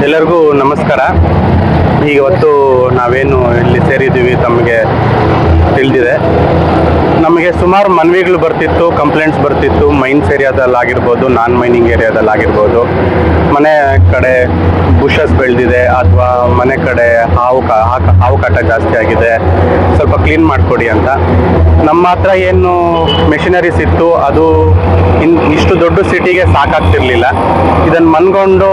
ಎಲ್ಲರಿಗೂ ನಮಸ್ಕಾರ. ಇವತ್ತು ನಾವೇನು ಇಲ್ಲಿ ಸೇರಿದ್ದೀವಿ ತಮಗೆ ತಿಳಿದಿದೆ. ನಮಗೆ ಸುಮಾರು ಮನವಿಗಳು ಬರ್ತಿತ್ತು, ಕಂಪ್ಲೇಂಟ್ಸ್ ಬರ್ತಿತ್ತು. ಮೈನ್ಸ್ ಏರಿಯಾದಲ್ಲಾಗಿರ್ಬೋದು, ನಾನ್ ಮೈನಿಂಗ್ ಏರಿಯಾದಲ್ಲಾಗಿರ್ಬೋದು. ಮನೆ ಕಡೆ ಬುಷಸ್ ಬೆಳೆದಿದೆ ಅಥವಾ ಮನೆ ಕಡೆ ಹಾವು ಕಾಟ ಜಾಸ್ತಿ ಆಗಿದೆ, ಸ್ವಲ್ಪ ಕ್ಲೀನ್ ಮಾಡಿಕೊಡಿ ಅಂತ. ನಮ್ಮ ಹತ್ರ ಏನು ಮೆಷಿನರೀಸ್ ಇತ್ತು ಅದು ಇಷ್ಟು ದೊಡ್ಡ ಸಿಟಿಗೆ ಸಾಕಾಗ್ತಿರ್ಲಿಲ್ಲ. ಇದನ್ನು ಮನ್ಕೊಂಡು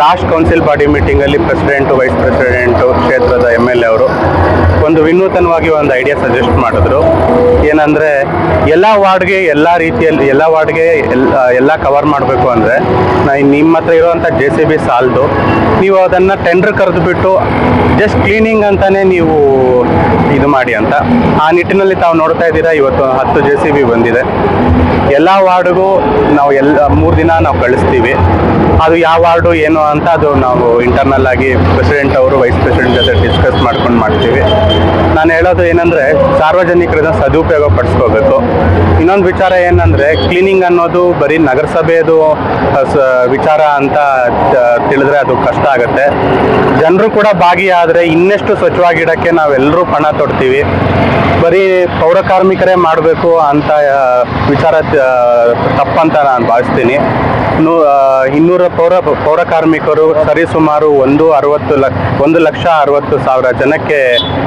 ಲಾಸ್ಟ್ ಕೌನ್ಸಿಲ್ ಬಾಡಿ ಮೀಟಿಂಗಲ್ಲಿ ಪ್ರೆಸಿಡೆಂಟು, ವೈಸ್ ಪ್ರೆಸಿಡೆಂಟು, ಕ್ಷೇತ್ರದ MLA ಅವರು ಒಂದು ವಿನೂತನವಾಗಿ ಒಂದು ಐಡಿಯಾ ಸಜೆಸ್ಟ್ ಮಾಡಿದ್ರು. ಏನಂದರೆ ಎಲ್ಲ ವಾರ್ಡ್ಗೆ ಎಲ್ಲ ರೀತಿಯಲ್ಲಿ ಎಲ್ಲ ಕವರ್ ಮಾಡಬೇಕು ಅಂದರೆ ನಿಮ್ಮ ಹತ್ರ ಇರೋವಂಥ JCB ಸಾಲದು. ನೀವು ಅದನ್ನು ಟೆಂಡರ್ ಕರೆದುಬಿಟ್ಟು ಜಸ್ಟ್ ಕ್ಲೀನಿಂಗ್ ಅಂತಲೇ ನೀವು ಇದು ಮಾಡಿ ಅಂತ. ಆ ನಿಟ್ಟಿನಲ್ಲಿ ತಾವು ನೋಡ್ತಾ ಇದ್ದೀರಾ, ಇವತ್ತು 10 JCB ಬಂದಿದೆ. ಎಲ್ಲ ವಾರ್ಡ್ಗೂ ನಾವು 3 ದಿನ ನಾವು ಕಳಿಸ್ತೀವಿ. ಅದು ಯಾವ ವಾರ್ಡು ಏನು ಅಂತ ಅದು ನಾವು ಇಂಟರ್ನಲ್ ಆಗಿ ಪ್ರೆಸಿಡೆಂಟ್ ಅವರು, ವೈಸ್ ಪ್ರೆಸಿಡೆಂಟ್ ಜೊತೆ ಡಿಸ್ಕಸ್ ಮಾಡ್ತೀವಿ. ನಾನು ಹೇಳೋದು ಏನಂದರೆ, ಸಾರ್ವಜನಿಕರನ್ನ ಸದುಪಯೋಗ ಪಡಿಸ್ಕೋಬೇಕು. ಇನ್ನೊಂದು ವಿಚಾರ ಏನಂದರೆ, ಕ್ಲೀನಿಂಗ್ ಅನ್ನೋದು ಬರೀ ನಗರಸಭೆದು ವಿಚಾರ ಅಂತ ತಿಳಿದ್ರೆ ಅದು ಕಷ್ಟ ಆಗುತ್ತೆ. ಜನರು ಕೂಡ ಭಾಗಿಯಾದರೆ ಇನ್ನೆಷ್ಟು ಸ್ವಚ್ಛವಾಗಿಡೋಕ್ಕೆ ನಾವೆಲ್ಲರೂ ಪಣ ತೊಡ್ತೀವಿ. ಬರೀ ಪೌರ ಕಾರ್ಮಿಕರೇ ಮಾಡಬೇಕು ಅಂತ ವಿಚಾರ ತಪ್ಪಂತ ನಾನು ಭಾವಿಸ್ತೀನಿ. 200 ಪೌರ ಕಾರ್ಮಿಕರು ಸರಿಸುಮಾರು 1,60,000 ಜನಕ್ಕೆ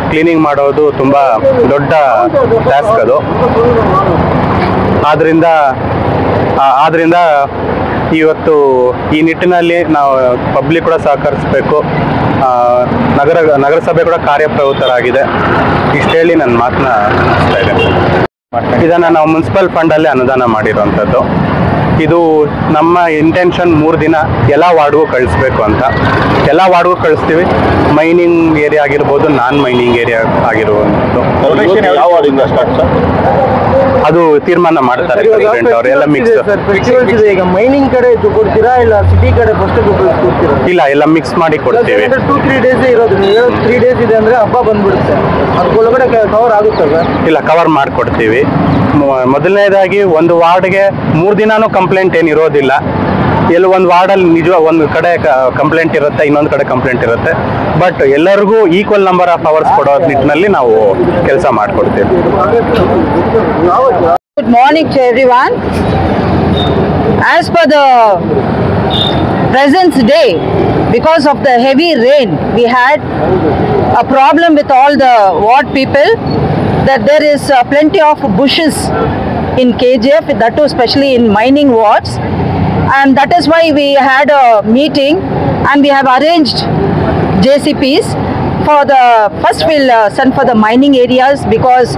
ಕ್ಲೀನಿಂಗ್ ಮಾಡೋದು ತುಂಬ ದೊಡ್ಡ ಟಾಸ್ಕ್ ಅದು. ಆದ್ರಿಂದ ಇವತ್ತು ಈ ನಿಟ್ಟಿನಲ್ಲಿ ನಾವು ಪಬ್ಲಿಕ್ ಕೂಡ ಸಹಕರಿಸಬೇಕು. ನಗರಸಭೆ ಕೂಡ ಕಾರ್ಯಪ್ರವೃತ್ತರಾಗಿದೆ. ಇಷ್ಟು ಹೇಳಿ ನನ್ನ ಮಾತನ್ನ ಮುಗಿಸ್ತಾ ಇದ್ದೇನೆ. ಇದನ್ನು ನಾವು ಮುನ್ಸಿಪಲ್ ಫಂಡಲ್ಲೇ ಅನುದಾನ ಮಾಡಿರುವಂಥದ್ದು. ಇದು ನಮ್ಮ ಇಂಟೆನ್ಷನ್ 3 ದಿನ ಎಲ್ಲ ವಾರ್ಡ್ಗೂ ಕಳಿಸ್ಬೇಕು ಅಂತ. ಎಲ್ಲ ವಾರ್ಡ್ಗೂ ಕಳಿಸ್ತೀವಿ. ಮೈನಿಂಗ್ ಏರಿಯಾ ಆಗಿರ್ಬೋದು, ನಾನ್ ಮೈನಿಂಗ್ ಏರಿಯಾ ಆಗಿರುವಂಥದ್ದು. ಅದು ತೀರ್ಮಾನ ಮಾಡ್ತಾರೆ ಪ್ರೆಸಿಡೆಂಟ್ ಅವರು. ಎಲ್ಲ ಮಿಕ್ಸ್. ಈಗ ಮೈನಿಂಗ್ ಕಡೆ ಕೊಡ್ತೀರಾ ಇಲ್ಲ ಸಿಟಿ ಕಡೆ ಫಸ್ಟ್ ಕೊಡ್ತೀರಾ? ಇಲ್ಲ, ಎಲ್ಲ ಮಿಕ್ಸ್ ಮಾಡಿ ಕೊಡ್ತೀವಿ. 2-3 ಡೇಸ್ ಇರೋದು. 3 ಡೇಸ್ ಇದೆ ಅಂದ್ರೆ ಹಬ್ಬ ಬಂದ್ಬಿಡುತ್ತೆ. ಅದಕ್ಕೊಳಗಡೆ ಕವರ್ ಆಗುತ್ತಲ್ಲ? ಇಲ್ಲ, ಕವರ್ ಮಾಡಿಕೊಡ್ತೀವಿ. ಮೊದಲನೇದಾಗಿ ಒಂದು ವಾರ್ಡ್ಗೆ 3 ದಿನಾನೂ ಕಂಪ್ಲೇಂಟ್ ಏನು ಇರೋದಿಲ್ಲ. ಎಲ್ಲ ಒಂದು ವಾರ್ಡಲ್ಲಿ ಒಂದು ಕಡೆ ಕಂಪ್ಲೇಂಟ್ ಇರುತ್ತೆ, ಇನ್ನೊಂದು ಕಡೆ ಕಂಪ್ಲೇಂಟ್ ಇರುತ್ತೆ. ಬಟ್ ಎಲ್ಲರಿಗೂ ಈಕ್ವಲ್ ನಂಬರ್ ಆಫ್ ಅವರ್ಸ್ ಕೊಡೋ ನಿಟ್ಟಿನಲ್ಲಿ ನಾವು ಕೆಲಸ ಮಾಡಿಕೊಡ್ತೀವಿ. Good morning to everyone. As per the present day, because of the heavy rain, we had a problem with all the ward people that there is plenty of bushes in KGF, that too especially in mining wards, and that is why we had a meeting and we have arranged JCPs. For the first we'll send for the mining areas because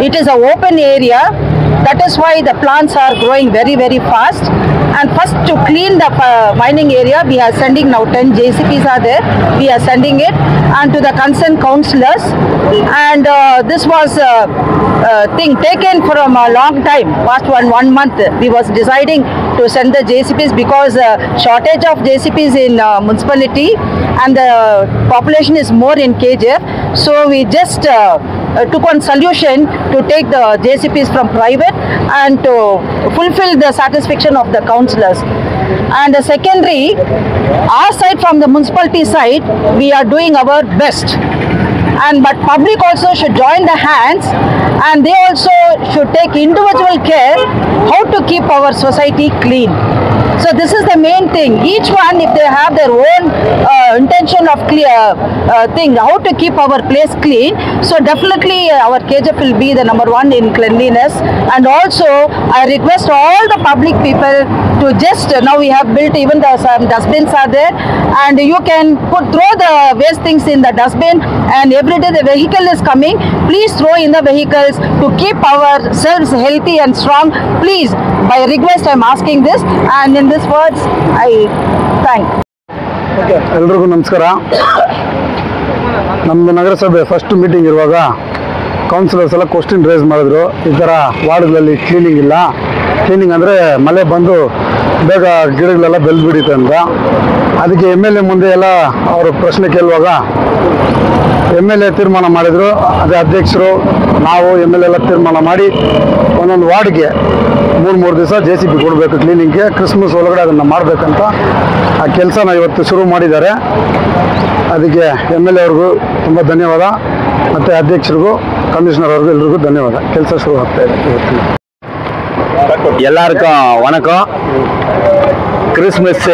it is an open area. That is why the plants are growing very, very fast. And first to clean the mining area, we are sending now 10 JCPs are there. We are sending it and to the concerned councillors. And this was thing taken from a long time. Past one month, we was deciding to send the JCPs because shortage of JCPs in municipality and the population is more in KGF. So we just took one solution to take the JCPs from private and to fulfill the satisfaction of the councillors. And the secondary, our side from the municipality side, we are doing our best. But public also should join the hands and they also should take individual care how to keep our society clean. So this is the main thing. Each one, if they have their own intention of thing, how to keep our place clean. So definitely our KGF will be the #1 in cleanliness. And also I request all the public people to just, now we have built even some dustbins are there and you can throw the waste things in the dustbin, and every day the vehicle is coming. Please throw in the vehicles to keep ourselves healthy and strong. Please, by request I am asking this, and in these words I thank. ಎಲ್ರಿಗೂ ನಮಸ್ಕಾರ. ನಮ್ಮದು ನಗರಸಭೆ first meeting ಇರುವಾಗ councillors ಎಲ್ಲ question race ಮಾಡಿದ್ರು. ಈ ಥರ ವಾರ್ಡ್ಗಳಲ್ಲಿ ಕ್ಲೀನಿಂಗ್ ಇಲ್ಲ, ಕ್ಲೀನಿಂಗ್ ಅಂದರೆ ಮಳೆ ಬಂದು ಬೇಗ ಗಿಡಗಳೆಲ್ಲ ಬೆಳೆದ್ಬಿಡುತ್ತೆ ಅಂತ. ಅದಕ್ಕೆ MLA ಮುಂದೆ ಎಲ್ಲ ಅವರು ಪ್ರಶ್ನೆ ಕೇಳುವಾಗ MLA ತೀರ್ಮಾನ ಮಾಡಿದರು. ಅದೇ ಅಧ್ಯಕ್ಷರು ನಾವು MLA ಎಲ್ಲ ತೀರ್ಮಾನ ಮಾಡಿ ಒಂದೊಂದು ವಾರ್ಡ್ಗೆ 3 ದಿವಸ JCB ಕೊಡಬೇಕು ಕ್ಲೀನಿಂಗ್ಗೆ. ಕ್ರಿಸ್ಮಸ್ ಒಳಗಡೆ ಅದನ್ನು ಮಾಡಬೇಕಂತ ಆ ಕೆಲಸನ ಇವತ್ತು ಶುರು ಮಾಡಿದ್ದಾರೆ. ಅದಕ್ಕೆ MLA ಅವ್ರಿಗೂ ತುಂಬ ಧನ್ಯವಾದ, ಮತ್ತು ಅಧ್ಯಕ್ಷರಿಗೂ ಕಮಿಷನರ್ ಅವ್ರಿಗೂ ಎಲ್ರಿಗೂ ಧನ್ಯವಾದ. ಕೆಲಸ ಶುರು ಆಗ್ತಾ ಇದೆ ಇವತ್ತು. எல்லாருக்கும் வணக்கம். கிறிஸ்மஸ்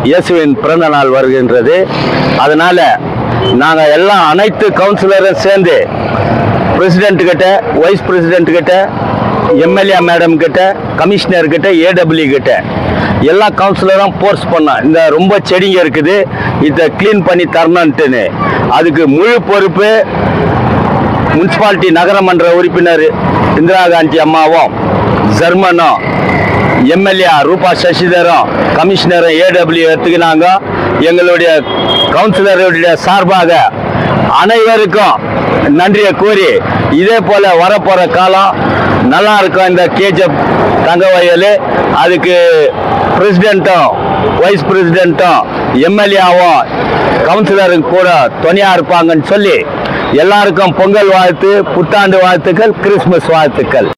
இயேசுவின் பிறந்த நாள் வருகின்றது. அதனால் நாங்கள் எல்லாம் அனைத்து கவுன்சிலரும் சேர்ந்து பிரசிடென்ட் கிட்ட, வைஸ் பிரசிடென்ட் கிட்ட, MLA மேடம் கிட்ட, கமிஷனர் கிட்ட, AW கிட்ட எல்லா கவுன்சிலரும் ஃபோர்ஸ் பண்ணோம். இந்த ரொம்ப செடிங்க இருக்குது, இதை க்ளீன் பண்ணி தரணுன்ட்டுன்னு. அதுக்கு முழு பொறுப்பு முனிசிபாலிட்டி நகரமன்ற உறுப்பினர் இந்திரா காந்தி அம்மாவும், ஜெர்மனும், MLA ரூபா சசிதரும், கமிஷனரும் AW எடுத்துக்கினாங்க. எங்களுடைய கவுன்சிலருடைய சார்பாக அனைவருக்கும் நன்றியை கூறி, இதே போல வரப்போகிற காலம் நல்லா இருக்கும். இந்த KGF தங்க வயல் அதுக்கு பிரசிடென்ட்டும், வைஸ் பிரசிடென்ட்டும், MLAவும், கவுன்சிலரும் கூட துணையாக இருப்பாங்கன்னு சொல்லி எல்லாருக்கும் பொங்கல் வாழ்த்து, புத்தாண்டு வாழ்த்துக்கள், கிறிஸ்மஸ் வாழ்த்துக்கள்.